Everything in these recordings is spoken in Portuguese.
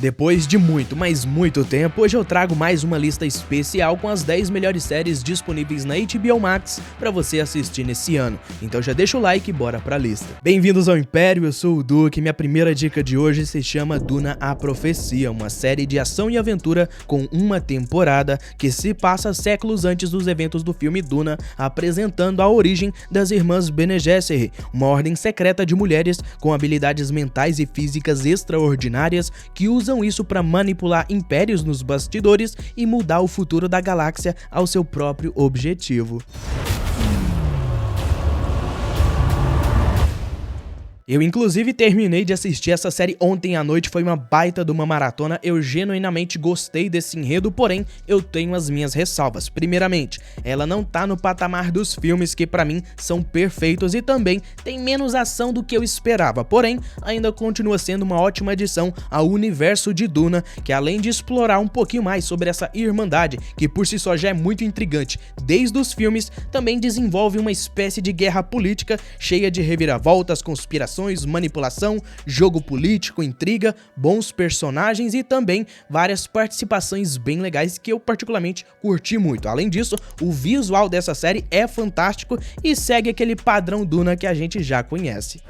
Depois de muito, mas muito tempo, hoje eu trago mais uma lista especial com as 10 melhores séries disponíveis na HBO Max pra você assistir nesse ano. Então já deixa o like e bora pra lista. Bem-vindos ao Império, eu sou o Duque e minha primeira dica de hoje se chama Duna: A Profecia, uma série de ação e aventura com uma temporada que se passa séculos antes dos eventos do filme Duna, apresentando a origem das irmãs Bene Gesserit, uma ordem secreta de mulheres com habilidades mentais e físicas extraordinárias que usam isso para manipular impérios nos bastidores e mudar o futuro da galáxia ao seu próprio objetivo. Eu inclusive terminei de assistir essa série ontem à noite, foi uma baita de uma maratona, eu genuinamente gostei desse enredo, porém eu tenho as minhas ressalvas. Primeiramente, ela não tá no patamar dos filmes que pra mim são perfeitos e também tem menos ação do que eu esperava, porém ainda continua sendo uma ótima adição ao universo de Duna, que além de explorar um pouquinho mais sobre essa irmandade, que por si só já é muito intrigante desde os filmes, também desenvolve uma espécie de guerra política cheia de reviravoltas, conspirações, manipulação, jogo político, intriga, bons personagens e também várias participações bem legais que eu particularmente curti muito. Além disso, o visual dessa série é fantástico e segue aquele padrão Duna que a gente já conhece.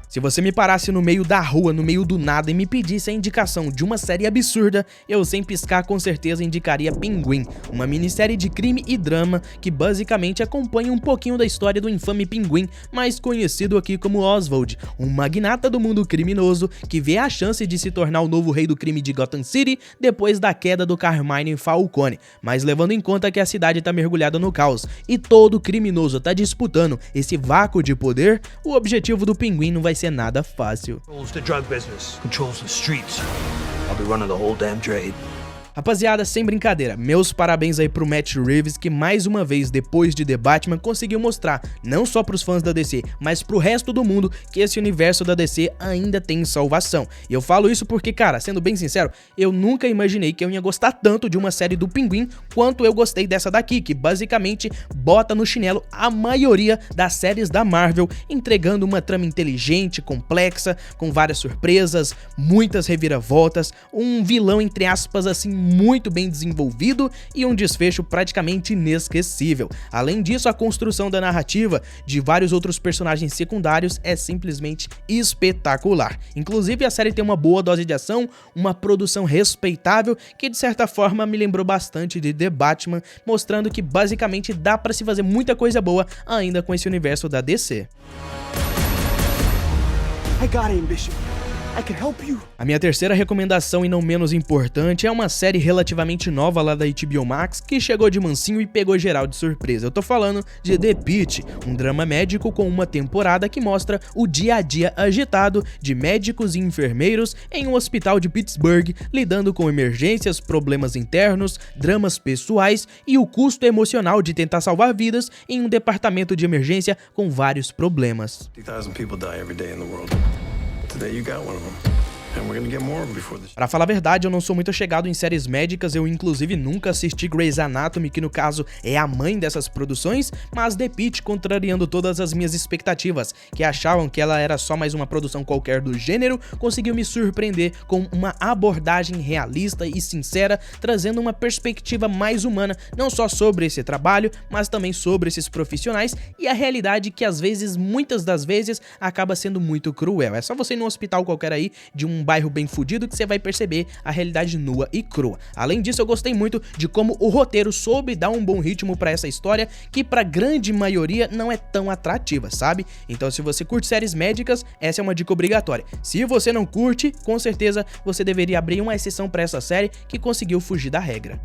Se você me parasse no meio da rua, no meio do nada e me pedisse a indicação de uma série absurda, eu sem piscar com certeza indicaria Pinguim, uma minissérie de crime e drama que basicamente acompanha um pouquinho da história do infame Pinguim, mais conhecido aqui como Oswald, um magnata do mundo criminoso que vê a chance de se tornar o novo rei do crime de Gotham City depois da queda do Carmine Falcone, mas levando em conta que a cidade tá mergulhada no caos e todo criminoso tá disputando esse vácuo de poder, o objetivo do Pinguim não vai ser nada fácil. Controls the drug business, controls the streets. I'll be running the whole damn trade. Rapaziada, sem brincadeira, meus parabéns aí pro Matt Reeves que mais uma vez depois de The Batman conseguiu mostrar, não só pros fãs da DC, mas pro resto do mundo que esse universo da DC ainda tem salvação. E eu falo isso porque, cara, sendo bem sincero, eu nunca imaginei que eu ia gostar tanto de uma série do Pinguim quanto eu gostei dessa daqui, que basicamente bota no chinelo a maioria das séries da Marvel, entregando uma trama inteligente, complexa, com várias surpresas, muitas reviravoltas, um vilão entre aspas assim muito bem desenvolvido e um desfecho praticamente inesquecível. Além disso, a construção da narrativa de vários outros personagens secundários é simplesmente espetacular. Inclusive, a série tem uma boa dose de ação, uma produção respeitável que de certa forma me lembrou bastante de The Batman, mostrando que basicamente dá pra se fazer muita coisa boa ainda com esse universo da DC. I got ambition. I can help you. A minha terceira recomendação, e não menos importante, é uma série relativamente nova lá da HBO Max que chegou de mansinho e pegou geral de surpresa. Eu tô falando de The Pitt, um drama médico com uma temporada que mostra o dia a dia agitado de médicos e enfermeiros em um hospital de Pittsburgh, lidando com emergências, problemas internos, dramas pessoais e o custo emocional de tentar salvar vidas em um departamento de emergência com vários problemas. 50,000 people die every day in the world. Today you got one of them. And we're gonna get more before this. Pra falar a verdade, eu não sou muito chegado em séries médicas, eu inclusive nunca assisti Grey's Anatomy, que no caso é a mãe dessas produções, mas The Pitt, contrariando todas as minhas expectativas, que achavam que ela era só mais uma produção qualquer do gênero, conseguiu me surpreender com uma abordagem realista e sincera, trazendo uma perspectiva mais humana, não só sobre esse trabalho, mas também sobre esses profissionais e a realidade que às vezes, muitas das vezes, acaba sendo muito cruel. É só você ir num hospital qualquer aí, de um bairro bem fudido, que você vai perceber a realidade nua e crua. Além disso, eu gostei muito de como o roteiro soube dar um bom ritmo pra essa história, que pra grande maioria não é tão atrativa, sabe? Então se você curte séries médicas, essa é uma dica obrigatória. Se você não curte, com certeza você deveria abrir uma exceção pra essa série que conseguiu fugir da regra.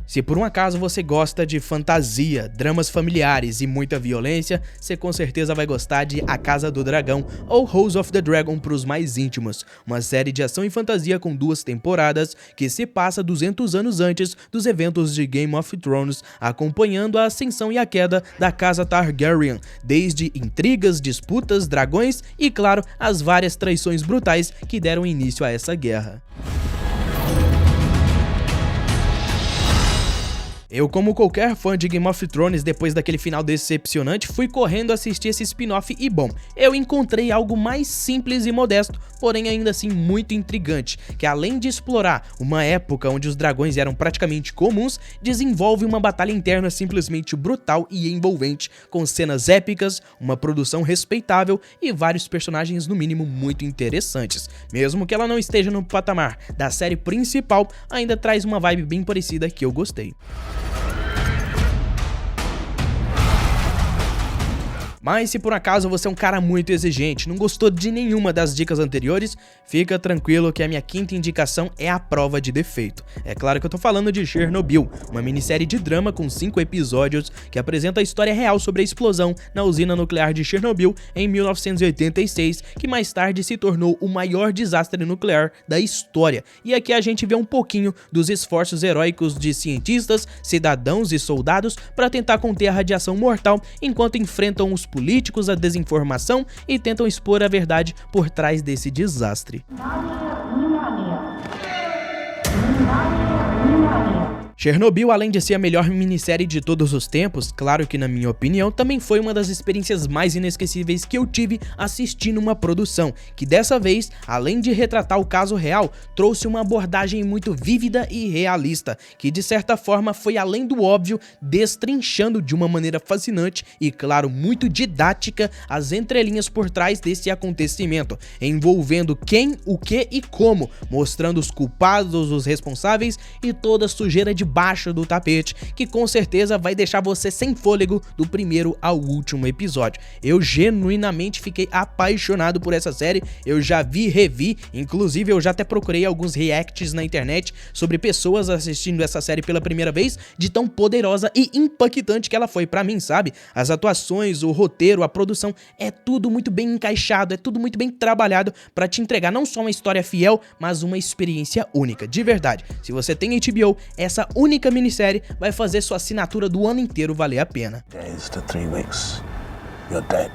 Se por um acaso você gosta de fantasia, dramas familiares e muita violência, você com certeza vai gostar de A Casa do Dragão ou House of the Dragon para os mais íntimos, uma série de ação e fantasia com 2 temporadas que se passa 200 anos antes dos eventos de Game of Thrones, acompanhando a ascensão e a queda da Casa Targaryen, desde intrigas, disputas, dragões e, claro, as várias traições brutais que deram início a essa guerra. Eu, como qualquer fã de Game of Thrones, depois daquele final decepcionante, fui correndo assistir esse spin-off e bom, eu encontrei algo mais simples e modesto, porém ainda assim muito intrigante, que além de explorar uma época onde os dragões eram praticamente comuns, desenvolve uma batalha interna simplesmente brutal e envolvente, com cenas épicas, uma produção respeitável e vários personagens no mínimo muito interessantes. Mesmo que ela não esteja no patamar da série principal, ainda traz uma vibe bem parecida que eu gostei. Mas se por acaso você é um cara muito exigente, não gostou de nenhuma das dicas anteriores, fica tranquilo que a minha quinta indicação é a prova de defeito. É claro que eu tô falando de Chernobyl, uma minissérie de drama com 5 episódios que apresenta a história real sobre a explosão na usina nuclear de Chernobyl em 1986, que mais tarde se tornou o maior desastre nuclear da história. E aqui a gente vê um pouquinho dos esforços heróicos de cientistas, cidadãos e soldados para tentar conter a radiação mortal enquanto enfrentam os políticos, a desinformação e tentam expor a verdade por trás desse desastre. Chernobyl, além de ser a melhor minissérie de todos os tempos, claro que na minha opinião, também foi uma das experiências mais inesquecíveis que eu tive assistindo uma produção, que dessa vez, além de retratar o caso real, trouxe uma abordagem muito vívida e realista, que de certa forma foi além do óbvio, destrinchando de uma maneira fascinante e, claro, muito didática as entrelinhas por trás desse acontecimento, envolvendo quem, o que e como, mostrando os culpados, os responsáveis e toda a sujeira debaixo do tapete, que com certeza vai deixar você sem fôlego do primeiro ao último episódio. Eu genuinamente fiquei apaixonado por essa série, eu já vi, revi, inclusive eu já até procurei alguns reacts na internet sobre pessoas assistindo essa série pela primeira vez, de tão poderosa e impactante que ela foi pra mim, sabe? As atuações, o roteiro, a produção, é tudo muito bem encaixado, é tudo muito bem trabalhado pra te entregar não só uma história fiel, mas uma experiência única, de verdade. Se você tem HBO, essa única minissérie vai fazer sua assinatura do ano inteiro valer a pena. Days to 3 weeks. You're dead.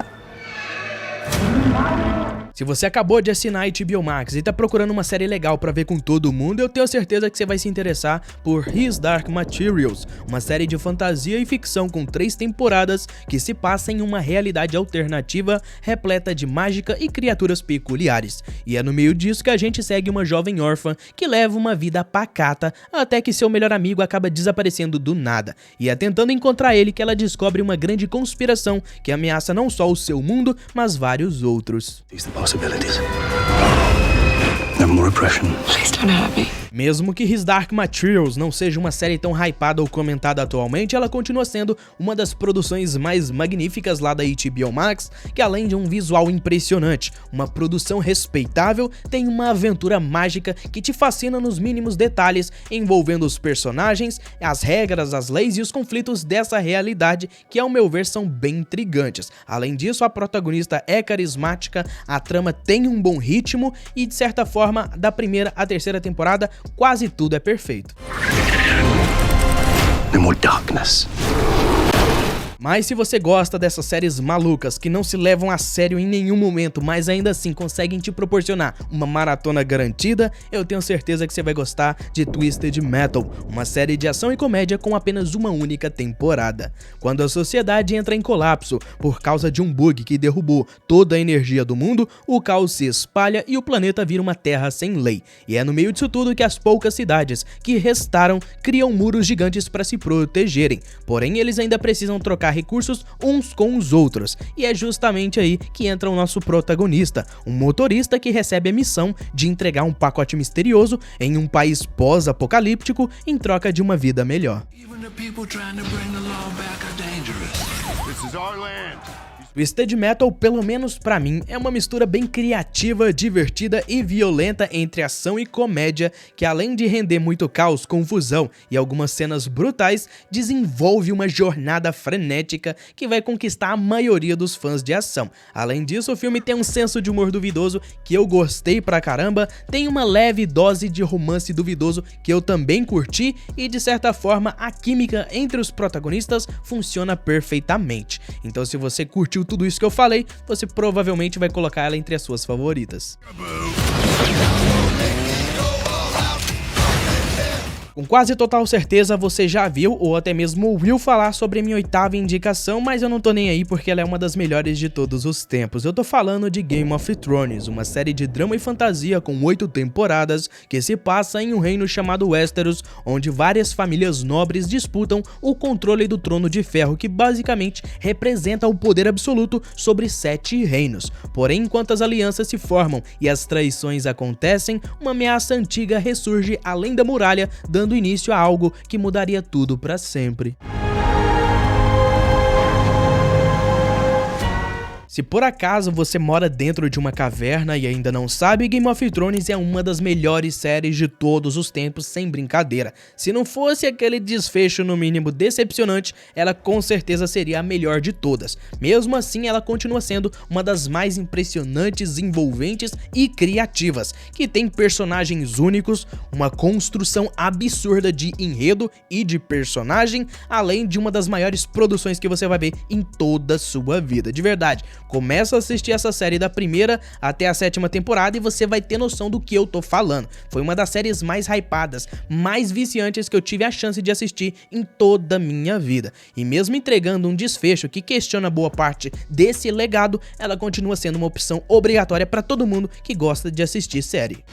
Se você acabou de assinar a HBO Max e tá procurando uma série legal pra ver com todo mundo, eu tenho certeza que você vai se interessar por His Dark Materials, uma série de fantasia e ficção com 3 temporadas que se passa em uma realidade alternativa repleta de mágica e criaturas peculiares. E é no meio disso que a gente segue uma jovem órfã que leva uma vida pacata até que seu melhor amigo acaba desaparecendo do nada. E é tentando encontrar ele que ela descobre uma grande conspiração que ameaça não só o seu mundo, mas vários outros. Possibilities. No more repression. Please don't hurt me. Mesmo que His Dark Materials não seja uma série tão hypada ou comentada atualmente, ela continua sendo uma das produções mais magníficas lá da HBO Max, que além de um visual impressionante, uma produção respeitável, tem uma aventura mágica que te fascina nos mínimos detalhes, envolvendo os personagens, as regras, as leis e os conflitos dessa realidade, que ao meu ver são bem intrigantes. Além disso, a protagonista é carismática, a trama tem um bom ritmo e, de certa forma, da primeira à terceira temporada, quase tudo é perfeito. No more darkness. Mas se você gosta dessas séries malucas que não se levam a sério em nenhum momento, mas ainda assim conseguem te proporcionar uma maratona garantida, eu tenho certeza que você vai gostar de Twisted Metal, uma série de ação e comédia com apenas uma única temporada. Quando a sociedade entra em colapso por causa de um bug que derrubou toda a energia do mundo, o caos se espalha e o planeta vira uma terra sem lei. E é no meio disso tudo que as poucas cidades que restaram criam muros gigantes para se protegerem. Porém, eles ainda precisam trocar recursos uns com os outros, e é justamente aí que entra o nosso protagonista, um motorista que recebe a missão de entregar um pacote misterioso em um país pós-apocalíptico em troca de uma vida melhor. Even the people trying to bring the law back are dangerous. This is our land. Twisted Metal, pelo menos pra mim, é uma mistura bem criativa, divertida e violenta entre ação e comédia, que além de render muito caos, confusão e algumas cenas brutais, desenvolve uma jornada frenética que vai conquistar a maioria dos fãs de ação. Além disso, o filme tem um senso de humor duvidoso que eu gostei pra caramba, tem uma leve dose de romance duvidoso que eu também curti e, de certa forma, a química entre os protagonistas funciona perfeitamente. Então, se você curtiu tudo isso que eu falei, você provavelmente vai colocar ela entre as suas favoritas. Com quase total certeza você já viu ou até mesmo ouviu falar sobre a minha 8ª indicação, mas eu não tô nem aí porque ela é uma das melhores de todos os tempos. Eu tô falando de Game of Thrones, uma série de drama e fantasia com 8 temporadas que se passa em um reino chamado Westeros, onde várias famílias nobres disputam o controle do Trono de Ferro, que basicamente representa o poder absoluto sobre 7 reinos. Porém, enquanto as alianças se formam e as traições acontecem, uma ameaça antiga ressurge além da muralha, dando início a algo que mudaria tudo para sempre. Se por acaso você mora dentro de uma caverna e ainda não sabe, Game of Thrones é uma das melhores séries de todos os tempos, sem brincadeira. Se não fosse aquele desfecho no mínimo decepcionante, ela com certeza seria a melhor de todas. Mesmo assim, ela continua sendo uma das mais impressionantes, envolventes e criativas, que tem personagens únicos, uma construção absurda de enredo e de personagem, além de uma das maiores produções que você vai ver em toda a sua vida, de verdade. Começa a assistir essa série da primeira até a 7ª temporada e você vai ter noção do que eu tô falando. Foi uma das séries mais hypadas, mais viciantes que eu tive a chance de assistir em toda a minha vida. E mesmo entregando um desfecho que questiona boa parte desse legado, ela continua sendo uma opção obrigatória para todo mundo que gosta de assistir série.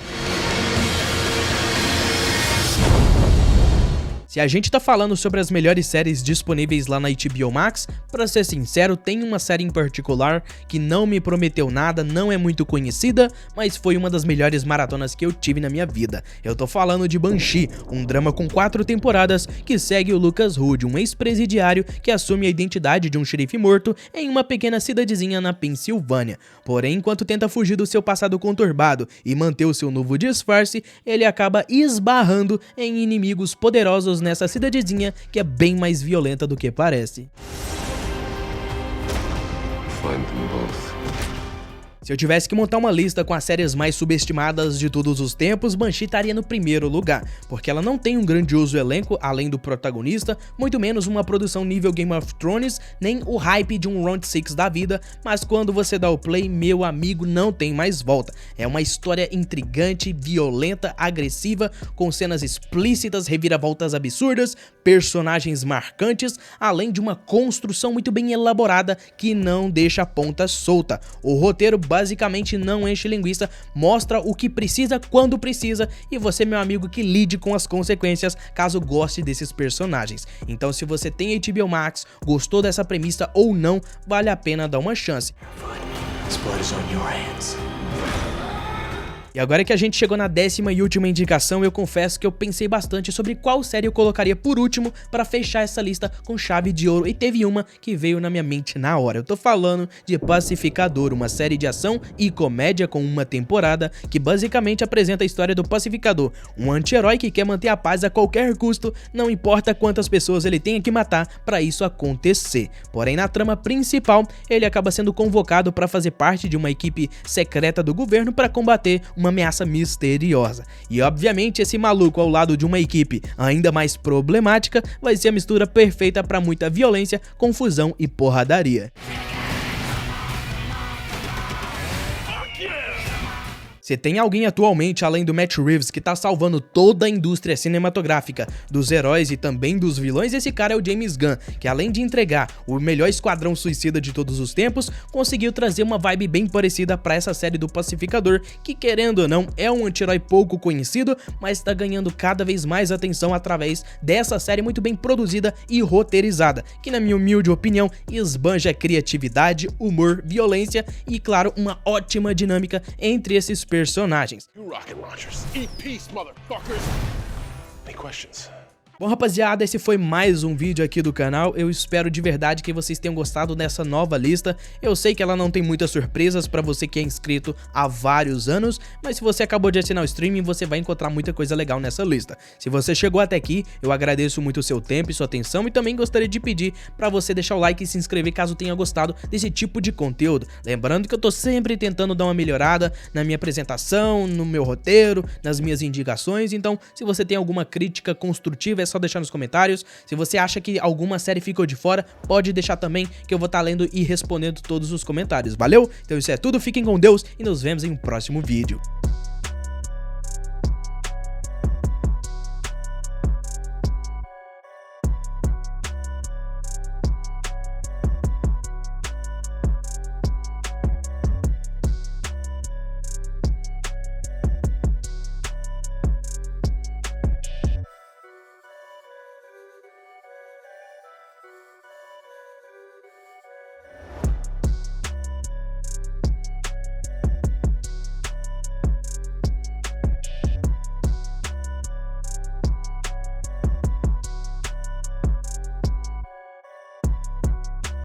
Se a gente tá falando sobre as melhores séries disponíveis lá na HBO Max, pra ser sincero, tem uma série em particular que não me prometeu nada, não é muito conhecida, mas foi uma das melhores maratonas que eu tive na minha vida. Eu tô falando de Banshee, um drama com 4 temporadas que segue o Lucas Hood, um ex-presidiário que assume a identidade de um xerife morto em uma pequena cidadezinha na Pensilvânia. Porém, enquanto tenta fugir do seu passado conturbado e manter o seu novo disfarce, ele acaba esbarrando em inimigos poderosos nessa cidadezinha que é bem mais violenta do que parece. Find them both. Se eu tivesse que montar uma lista com as séries mais subestimadas de todos os tempos, Banshee estaria no primeiro lugar, porque ela não tem um grandioso elenco além do protagonista, muito menos uma produção nível Game of Thrones, nem o hype de um Round 6 da vida, mas quando você dá o play, meu amigo, não tem mais volta. É uma história intrigante, violenta, agressiva, com cenas explícitas, reviravoltas absurdas, personagens marcantes, além de uma construção muito bem elaborada que não deixa a ponta solta. O roteiro basicamente não enche linguiça, mostra o que precisa quando precisa e você, meu amigo, que lide com as consequências caso goste desses personagens. Então, se você tem HBO Max, gostou dessa premissa ou não, vale a pena dar uma chance. This blood is on your hands. E agora que a gente chegou na 10ª e última indicação, eu confesso que eu pensei bastante sobre qual série eu colocaria por último para fechar essa lista com chave de ouro, e teve uma que veio na minha mente na hora. Eu tô falando de Pacificador, uma série de ação e comédia com uma temporada que basicamente apresenta a história do Pacificador, um anti-herói que quer manter a paz a qualquer custo, não importa quantas pessoas ele tenha que matar para isso acontecer. Porém, na trama principal, ele acaba sendo convocado para fazer parte de uma equipe secreta do governo para combater uma ameaça misteriosa. E obviamente esse maluco ao lado de uma equipe ainda mais problemática vai ser a mistura perfeita para muita violência, confusão e porradaria. Se tem alguém atualmente, além do Matt Reeves, que tá salvando toda a indústria cinematográfica dos heróis e também dos vilões, esse cara é o James Gunn, que além de entregar o melhor esquadrão suicida de todos os tempos, conseguiu trazer uma vibe bem parecida pra essa série do Pacificador, que querendo ou não, é um anti-herói pouco conhecido, mas tá ganhando cada vez mais atenção através dessa série muito bem produzida e roteirizada, que na minha humilde opinião, esbanja criatividade, humor, violência e, claro, uma ótima dinâmica entre esses personagens. You rocket launchers. Eat peace, motherfuckers. Any questions? Bom, rapaziada, esse foi mais um vídeo aqui do canal. Eu espero de verdade que vocês tenham gostado dessa nova lista. Eu sei que ela não tem muitas surpresas pra você que é inscrito há vários anos, mas se você acabou de assinar o streaming, você vai encontrar muita coisa legal nessa lista. Se você chegou até aqui, eu agradeço muito o seu tempo e sua atenção, e também gostaria de pedir pra você deixar o like e se inscrever caso tenha gostado desse tipo de conteúdo. Lembrando que eu tô sempre tentando dar uma melhorada na minha apresentação, no meu roteiro, nas minhas indicações, então se você tem alguma crítica construtiva, é só deixar nos comentários. Se você acha que alguma série ficou de fora, pode deixar também, que eu vou estar lendo e respondendo todos os comentários. Valeu? Então isso é tudo, fiquem com Deus e nos vemos em um próximo vídeo.